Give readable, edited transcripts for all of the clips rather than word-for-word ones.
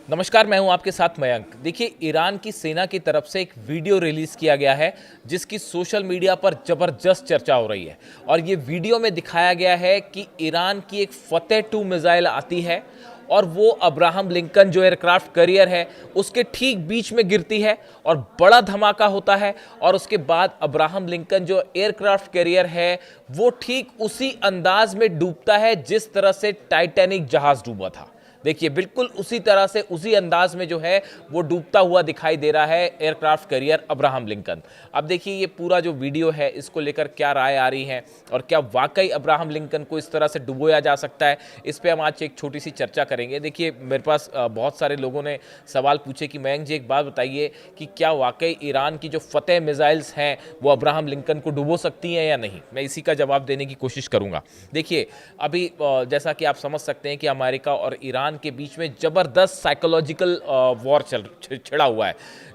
नमस्कार, मैं हूं आपके साथ मयंक। देखिए, ईरान की सेना की तरफ से एक वीडियो रिलीज़ किया गया है जिसकी सोशल मीडिया पर ज़बरदस्त चर्चा हो रही है। और ये वीडियो में दिखाया गया है कि ईरान की एक फतेह 2 मिसाइल आती है और वो अब्राहम लिंकन जो एयरक्राफ्ट कैरियर है उसके ठीक बीच में गिरती है और बड़ा धमाका होता है। और उसके बाद अब्राहम लिंकन जो एयरक्राफ्ट कैरियर है वो ठीक उसी अंदाज में डूबता है जिस तरह से टाइटैनिक जहाज़ डूबा था। देखिए, बिल्कुल उसी तरह से उसी अंदाज में जो है वो डूबता हुआ दिखाई दे रहा है एयरक्राफ्ट कैरियर अब्राहम लिंकन। अब देखिए, ये पूरा जो वीडियो है इसको लेकर क्या राय आ रही है और क्या वाकई अब्राहम लिंकन को इस तरह से डुबोया जा सकता है, इस पे हम आज एक छोटी सी चर्चा करेंगे। देखिए, मेरे पास बहुत सारे लोगों ने सवाल पूछे कि मयंक जी, एक बात बताइए कि क्या वाकई ईरान की जो फतेह मिसाइल्स हैं वो अब्राहम लिंकन को डुबो सकती हैं या नहीं। मैं इसी का जवाब देने की कोशिश करूंगा। देखिए, अभी जैसा कि आप समझ सकते हैं कि अमेरिका और ईरान के बीच में जबरदस्त साइकोलॉजिकल वॉर छिड़ा हुआ है।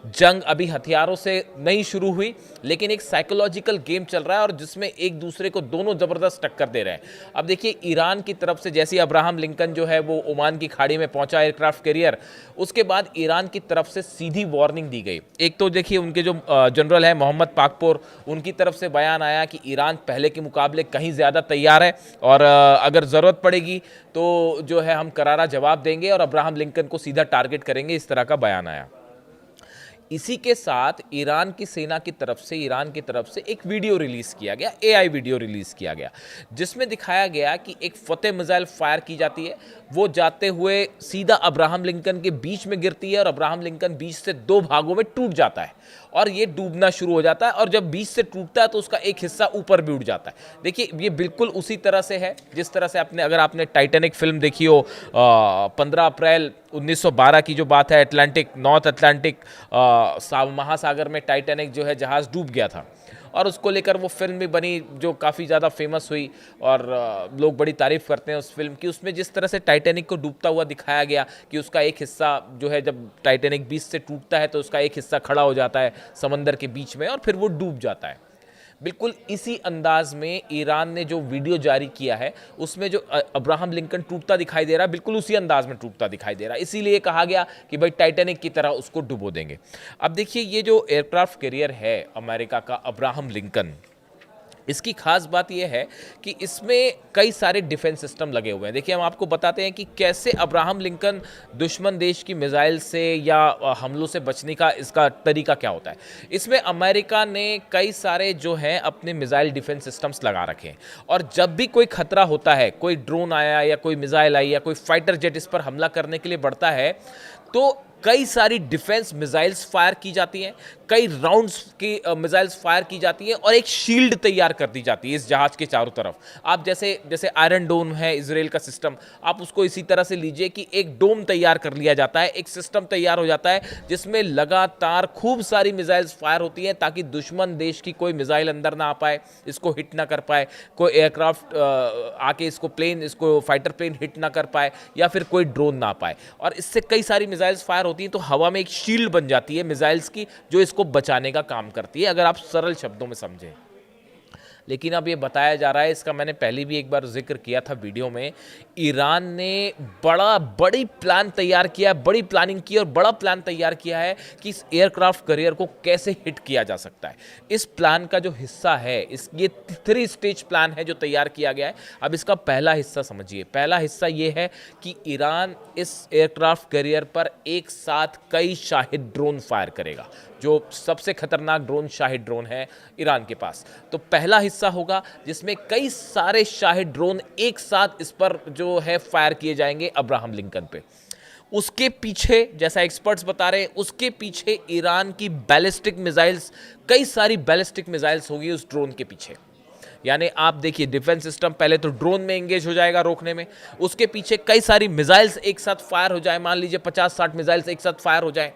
जंग अभी हथियारों से नहीं शुरू हुई, लेकिन एक साइकोलॉजिकल गेम चल रहा है और जिसमें एक दूसरे को दोनों जबरदस्त टक्कर दे रहे हैं। अब देखिए, ईरान की तरफ से जैसे अब्राहम लिंकन जो है वो ओमान की खाड़ी में पहुंचा एयरक्राफ्ट कैरियर, उसके बाद ईरान की तरफ से सीधी वार्निंग दी गई। एक तो देखिए, उनके जो जनरल है मोहम्मद पाकपोर, उनकी तरफ से बयान आया कि ईरान पहले के मुकाबले कहीं ज़्यादा तैयार है और अगर ज़रूरत पड़ेगी तो जो है हम करारा जवाब देंगे और अब्राहम लिंकन को सीधा टारगेट करेंगे, इस तरह का बयान आया। इसी के साथ ईरान की सेना की तरफ से ईरान की तरफ से एक वीडियो रिलीज किया गया, एआई वीडियो रिलीज किया गया, जिसमें दिखाया गया कि एक फतेह मिसाइल फायर की जाती है। वो जाते हुए सीधा अब्राहम लिंकन के बीच में गिरती है और अब्राहम लिंकन बीच से दो भागों में टूट जाता है और ये डूबना शुरू हो जाता है। और जब बीच से टूटता है तो उसका एक हिस्सा ऊपर भी उठ जाता है। देखिए, ये बिल्कुल उसी तरह से है जिस तरह से अगर आपने टाइटैनिक फिल्म देखी हो, 15 अप्रैल 1912 की जो बात है, नॉर्थ अटलांटिक महासागर में टाइटैनिक जो है जहाज़ डूब गया था और उसको लेकर वो फिल्म भी बनी जो काफ़ी ज़्यादा फेमस हुई और लोग बड़ी तारीफ़ करते हैं उस फिल्म की। उसमें जिस तरह से टाइटैनिक को डूबता हुआ दिखाया गया कि उसका एक हिस्सा जो है, जब टाइटैनिक बीच से टूटता है तो उसका एक हिस्सा खड़ा हो जाता है समंदर के बीच में और फिर वो डूब जाता है। बिल्कुल इसी अंदाज में ईरान ने जो वीडियो जारी किया है उसमें जो अब्राहम लिंकन टूटता दिखाई दे रहा है, बिल्कुल उसी अंदाज में टूटता दिखाई दे रहा है। इसीलिए कहा गया कि भाई टाइटैनिक की तरह उसको डुबो देंगे। अब देखिए, ये जो एयरक्राफ्ट कैरियर है अमेरिका का अब्राहम लिंकन, इसकी खास बात यह है कि इसमें कई सारे डिफेंस सिस्टम लगे हुए हैं। देखिए, हम आपको बताते हैं कि कैसे अब्राहम लिंकन दुश्मन देश की मिसाइल से या हमलों से बचने का इसका तरीका क्या होता है। इसमें अमेरिका ने कई सारे जो हैं अपने मिसाइल डिफेंस सिस्टम्स लगा रखे हैं और जब भी कोई खतरा होता है, कोई ड्रोन आया या कोई मिसाइल आई या कोई फाइटर जेट इस पर हमला करने के लिए बढ़ता है, तो कई सारी डिफेंस मिसाइल्स फायर की जाती हैं, कई राउंड्स की मिसाइल्स फायर की जाती हैं और एक शील्ड तैयार कर दी जाती है इस जहाज के चारों तरफ। आप जैसे जैसे आयरन डोम है इजराइल का सिस्टम, आप उसको इसी तरह से लीजिए कि एक डोम तैयार कर लिया जाता है, एक सिस्टम तैयार हो जाता है जिसमें लगातार खूब सारी मिसाइल्स फायर होती हैं ताकि दुश्मन देश की कोई मिसाइल अंदर ना आ पाए, इसको हिट ना कर पाए, कोई एयरक्राफ्ट आके इसको फाइटर प्लेन हिट ना कर पाए या फिर कोई ड्रोन ना पाए। और इससे कई सारी मिसाइल्स फायर होती हैं तो हवा में एक शील्ड बन जाती है मिसाइल्स की जो इसको बचाने का काम करती है, अगर आप सरल शब्दों में समझें। लेकिन अब ये बताया जा रहा है, इसका मैंने पहले भी एक बार जिक्र किया था वीडियो में, ईरान ने बड़ी प्लान तैयार किया, बड़ी प्लानिंग की और बड़ा प्लान तैयार किया है कि इस एयरक्राफ्ट कैरियर को कैसे हिट किया जा सकता है। इस प्लान का जो हिस्सा है, ये 3 स्टेज प्लान है जो तैयार किया गया है। अब इसका पहला हिस्सा समझिए। पहला हिस्सा ये है कि ईरान इस एयरक्राफ्ट कैरियर पर एक साथ कई शाहिद ड्रोन फायर करेगा। जो सबसे खतरनाक ड्रोन शाहिद ड्रोन है ईरान के पास, तो पहला हिस्सा होगा जिसमें कई सारे शाहिद ड्रोन एक साथ इस पर जो है फायर किए जाएंगे अब्राहम लिंकन पे। उसके पीछे, जैसा एक्सपर्ट्स बता रहे हैं, उसके पीछे ईरान की बैलिस्टिक मिसाइल्स, कई सारी बैलिस्टिक मिसाइल्स होगी उस ड्रोन के पीछे। यानी आप देखिए, डिफेंस सिस्टम पहले तो ड्रोन में एंगेज हो जाएगा रोकने में, उसके पीछे कई सारी मिसाइल्स एक साथ फायर हो जाए, मान लीजिए 50-60 मिसाइल्स एक साथ फायर हो जाए।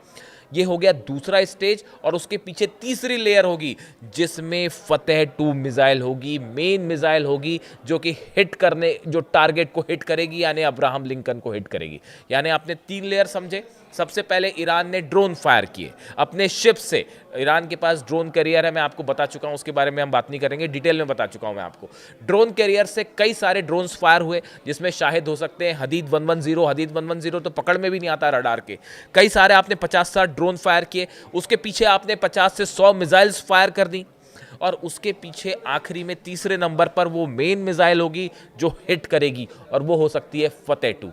ये हो गया दूसरा स्टेज, और उसके पीछे तीसरी लेयर होगी जिसमें फतेह 2 मिसाइल होगी, मेन मिसाइल होगी जो कि हिट करने, जो टारगेट को हिट करेगी, यानी अब्राहम लिंकन को हिट करेगी। यानी आपने 3 लेयर समझे। सबसे पहले ईरान ने ड्रोन फायर किए अपने शिप से। ईरान के पास ड्रोन कैरियर है, मैं आपको बता चुका हूं, उसके बारे में हम बात नहीं करेंगे, डिटेल में बता चुका हूं मैं आपको। ड्रोन कैरियर से कई सारे ड्रोन्स फायर हुए, जिसमें शाहिद हो सकते हैं हदीद 110। हदीद 110 तो पकड़ में भी नहीं आता रडार के। कई सारे आपने 50-60 ड्रोन फायर किए, उसके पीछे आपने 50 से 100 मिसाइल्स फायर कर दी, और उसके पीछे आखिरी में तीसरे नंबर पर वो मेन मिसाइल होगी जो हिट करेगी, और वो हो सकती है फतेह 2,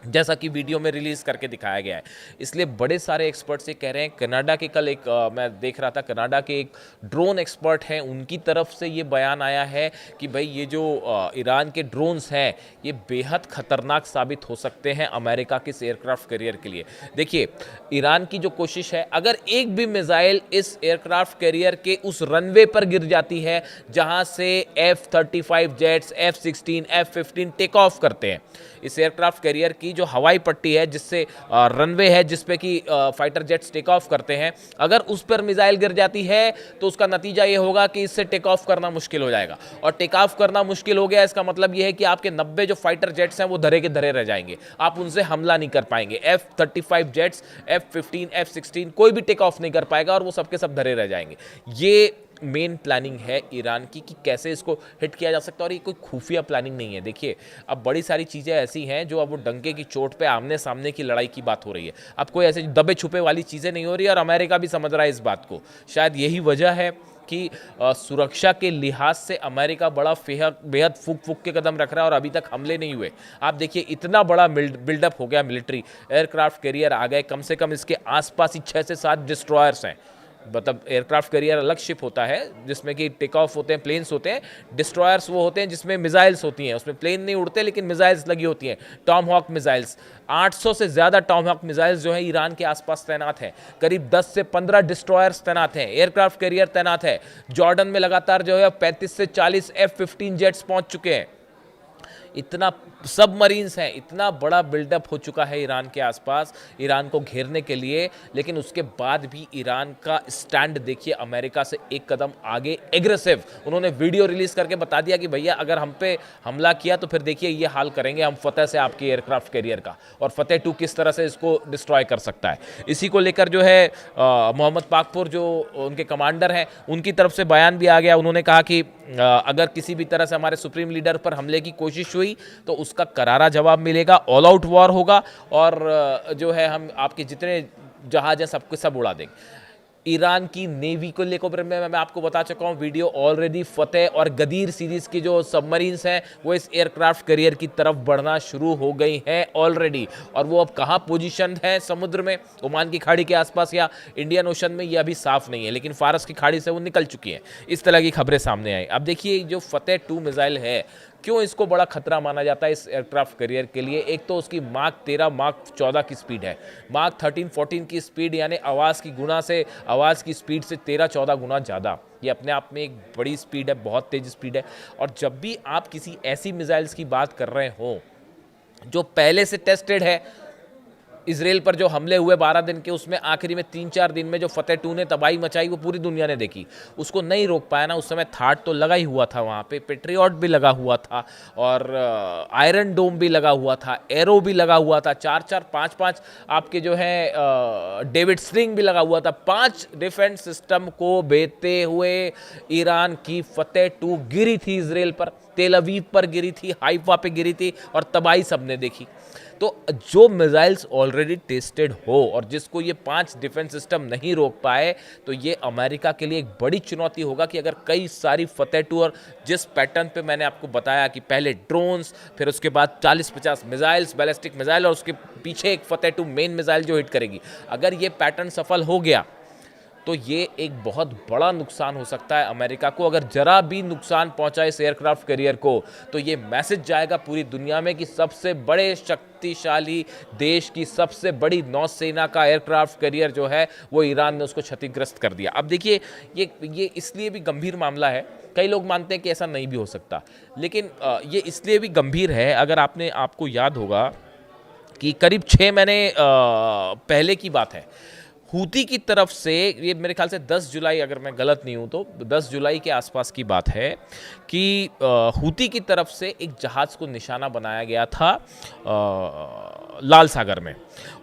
जैसा कि वीडियो में रिलीज करके दिखाया गया है। इसलिए बड़े सारे एक्सपर्ट्स ये कह रहे हैं। कनाडा के कल एक मैं देख रहा था, कनाडा के एक ड्रोन एक्सपर्ट हैं, उनकी तरफ से ये बयान आया है कि भाई ये जो ईरान के ड्रोन्स हैं ये बेहद खतरनाक साबित हो सकते हैं अमेरिका के एयरक्राफ्ट कैरियर के लिए। देखिए, ईरान की जो कोशिश है, अगर एक भी मिसाइल इस एयरक्राफ्ट कैरियर के उस रनवे पर गिर जाती है जहां से F-35 jets, F-16, F-15 take off करते हैं, इस एयरक्राफ्ट कैरियर की जो हवाई पट्टी है, जिससे रनवे है जिसपे कि फाइटर जेट्स टेक ऑफ करते हैं, अगर उस पर मिसाइल गिर जाती है तो उसका नतीजा ये होगा कि इससे टेक ऑफ करना मुश्किल हो जाएगा। और टेक ऑफ करना मुश्किल हो गया, इसका मतलब ये है कि आपके 90 जो फाइटर जेट्स हैं वो धरे के धरे रह जाएंगे, आप उनसे हमला नहीं कर पाएंगे। F-35 जेट्स, F-15, F-16 कोई भी टेक ऑफ नहीं कर पाएगा, और वो सबके सब धरे रह जाएंगे। ये मेन प्लानिंग है ईरान की कि कैसे इसको हिट किया जा सकता है, और ये कोई खुफिया प्लानिंग नहीं है। देखिए, अब बड़ी सारी चीज़ें ऐसी हैं जो अब वो डंके की चोट पे आमने सामने की लड़ाई की बात हो रही है। अब कोई ऐसे दबे छुपे वाली चीज़ें नहीं हो रही, और अमेरिका भी समझ रहा है इस बात को। शायद यही वजह है कि सुरक्षा के लिहाज से अमेरिका बड़ा बेहद फूक के कदम रख रहा है, और अभी तक हमले नहीं हुए। आप देखिए, इतना बड़ा बिल्डअप हो गया, मिलिट्री एयरक्राफ्ट कैरियर आ गए, कम से कम इसके आसपास ही 6 से 7 डिस्ट्रॉयर्स हैं। मतलब एयरक्राफ्ट कैरियर अलग शिप होता है जिसमें कि टेक ऑफ होते हैं, प्लेन्स होते हैं। डिस्ट्रॉयर्स वो होते हैं जिसमें मिसाइल्स होती हैं, उसमें प्लेन नहीं उड़ते लेकिन मिसाइल्स लगी होती हैं, टॉम हॉक मिसाइल्स। 800 से ज़्यादा टॉम हॉक मिसाइल्स जो है ईरान के आसपास तैनात हैं। करीब 10 से 15 डिस्ट्रॉयर्स तैनात हैं, एयरक्राफ्ट कैरियर तैनात है। जॉर्डन में लगातार जो है 35 से 40 F-15 जेट्स पहुंच चुके हैं। इतना सबमरीन्स हैं, इतना बड़ा बिल्डअप हो चुका है ईरान के आसपास ईरान को घेरने के लिए। लेकिन उसके बाद भी ईरान का स्टैंड देखिए, अमेरिका से एक कदम आगे, एग्रेसिव। उन्होंने वीडियो रिलीज करके बता दिया कि भैया अगर हम पे हमला किया तो फिर देखिए ये हाल करेंगे हम फतेह से आपके एयरक्राफ्ट कैरियर का, और फतेह 2 किस तरह से इसको डिस्ट्रॉय कर सकता है। इसी को लेकर जो है मोहम्मद पाकपुर जो उनके कमांडर हैं, उनकी तरफ से बयान भी आ गया। उन्होंने कहा कि अगर किसी भी तरह से हमारे सुप्रीम लीडर पर हमले की कोशिश हुई तो उसका करारा जवाब मिलेगा, ऑल आउट वॉर होगा, और जो है हम आपके जितने जहाज हैं सबको सब उड़ा देंगे। ईरान की नेवी को लेकर मैं आपको बता चुका हूँ वीडियो ऑलरेडी। फतेह और गदीर सीरीज की जो सबमरीन्स हैं वो इस एयरक्राफ्ट कैरियर की तरफ बढ़ना शुरू हो गई हैं ऑलरेडी, और वो अब कहाँ पोजीशन है समुद्र में, ओमान की खाड़ी के आसपास या इंडियन ओशन में, ये अभी साफ नहीं है, लेकिन फारस की खाड़ी से वो निकल चुकी हैं। इस तरह की खबरें सामने आई। अब देखिए, जो फतेह 2 मिसाइल है, क्यों इसको बड़ा खतरा माना जाता है इस एयरक्राफ्ट कैरियर के लिए। एक तो उसकी माक 13, माक 14 की स्पीड है, माक 13-14 की स्पीड, यानी आवाज़ की स्पीड से 13-14 गुना ज़्यादा। ये अपने आप में एक बड़ी स्पीड है, बहुत तेज स्पीड है। और जब भी आप किसी ऐसी मिसाइल्स की बात कर रहे हो जो पहले से टेस्टेड है, इजराइल पर जो हमले हुए 12 दिन के, उसमें आखिरी में 3-4 दिन में जो फतेह 2 ने तबाही मचाई वो पूरी दुनिया ने देखी, उसको नहीं रोक पाया ना। उस समय थाट तो लगा ही हुआ था, वहाँ पे पेट्रियट भी लगा हुआ था, और आयरन डोम भी लगा हुआ था, एरो भी लगा हुआ था, 4-4, 5-5 आपके जो है डेविड स्ट्रिंग भी लगा हुआ था। 5 डिफेंस सिस्टम को भेजते हुए ईरान की फतेह 2 गिरी थी इजराइल पर, तेल अवीव पर गिरी थी, हाइफा पे गिरी थी, और तबाही सबने देखी। तो जो मिसाइल्स ऑलरेडी टेस्टेड हो और जिसको ये 5 डिफेंस सिस्टम नहीं रोक पाए, तो ये अमेरिका के लिए एक बड़ी चुनौती होगा कि अगर कई सारी फतेह 2, और जिस पैटर्न पे मैंने आपको बताया कि पहले ड्रोन्स, फिर उसके बाद 40-50 मिसाइल्स, बैलिस्टिक मिसाइल, और उसके पीछे एक फतेह 2 मेन मिसाइल जो हिट करेगी, अगर ये पैटर्न सफल हो गया तो ये एक बहुत बड़ा नुकसान हो सकता है अमेरिका को। अगर जरा भी नुकसान पहुंचा इस एयरक्राफ्ट कैरियर को, तो ये मैसेज जाएगा पूरी दुनिया में कि सबसे बड़े शक्तिशाली देश की सबसे बड़ी नौसेना का एयरक्राफ्ट कैरियर जो है वो ईरान ने उसको क्षतिग्रस्त कर दिया। अब देखिए, ये इसलिए भी गंभीर मामला है, कई लोग मानते हैं कि ऐसा नहीं भी हो सकता, लेकिन ये इसलिए भी गंभीर है, अगर आपको याद होगा कि करीब 6 महीने पहले की बात है, हूती की तरफ से, ये मेरे ख्याल से 10 जुलाई, अगर मैं गलत नहीं हूं तो 10 जुलाई के आसपास की बात है कि हूती की तरफ से एक जहाज़ को निशाना बनाया गया था लाल सागर में,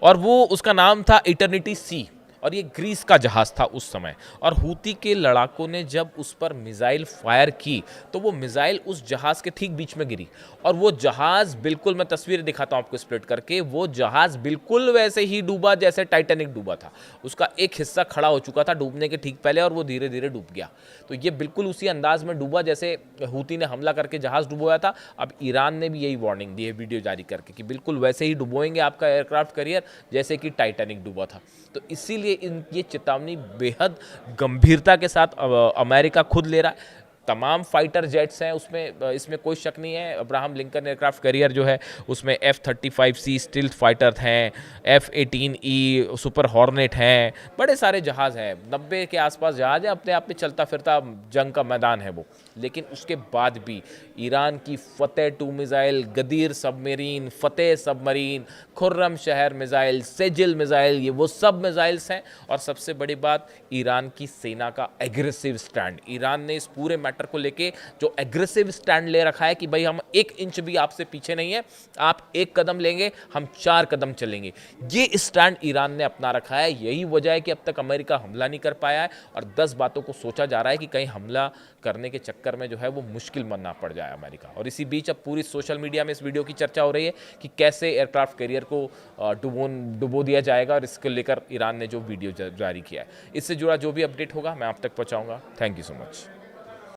और वो उसका नाम था इटर्निटी सी, और ये ग्रीस का जहाज़ था उस समय। और हूती के लड़ाकों ने जब उस पर मिसाइल फायर की तो वो मिसाइल उस जहाज़ के ठीक बीच में गिरी, और वो जहाज़ बिल्कुल, मैं तस्वीर दिखाता हूँ आपको स्प्लिट करके, वो जहाज़ बिल्कुल वैसे ही डूबा जैसे टाइटैनिक डूबा था। उसका एक हिस्सा खड़ा हो चुका था डूबने के ठीक पहले, और वो धीरे धीरे डूब गया। तो ये बिल्कुल उसी अंदाज में डूबा जैसे हूती ने हमला करके जहाज़ डुबोया था। अब ईरान ने भी यही वार्निंग दी है वीडियो जारी करके कि बिल्कुल वैसे ही डुबोएंगे आपका एयरक्राफ्ट कैरियर जैसे कि टाइटैनिक डूबा था। तो इसीलिए ये चेतावनी बेहद गंभीरता के साथ अमेरिका खुद ले रहा है। तमाम फाइटर जेट्स हैं उसमें, इसमें कोई शक नहीं है। अब्राहम लिंकन एयरक्राफ्ट कैरियर जो है उसमें F-35C स्टिल्थ फाइटर हैं, F-18E सुपर हॉर्नेट हैं, बड़े सारे जहाज़ हैं, 90 के आसपास जहाज़ है, अपने आप में चलता फिरता जंग का मैदान है वो। लेकिन उसके बाद भी ईरान की फतेह 2 मिसाइल, गदीर सबमरीन, फतेह सबमरीन, खुर्रम शहर मिसाइल, सेजिल मिसाइल, ये वो सब मिसाइल्स हैं। और सबसे बड़ी बात, ईरान की सेना का एग्रेसिव स्टैंड। ईरान ने इस पूरे मैटर को लेके जो एग्रेसिव स्टैंड ले रखा है कि भाई हम 1 इंच भी आपसे पीछे नहीं है, आप 1 कदम लेंगे हम 4 कदम चलेंगे, ये स्टैंड ईरान ने अपना रखा है। यही वजह है कि अब तक अमेरिका हमला नहीं कर पाया है, और 10 बातों को सोचा जा रहा है कि कहीं हमला करने के चक्कर में जो है वो मुश्किल बनना पड़ जाए अमेरिका। और इसी बीच अब पूरी सोशल मीडिया में इस वीडियो की चर्चा हो रही है कि कैसे एयरक्राफ्ट कैरियर को डुबो दिया जाएगा, और इसको लेकर ईरान ने जो वीडियो जारी किया है। इससे जुड़ा जो भी अपडेट होगा मैं आप तक पहुंचाऊंगा। Thank you so much.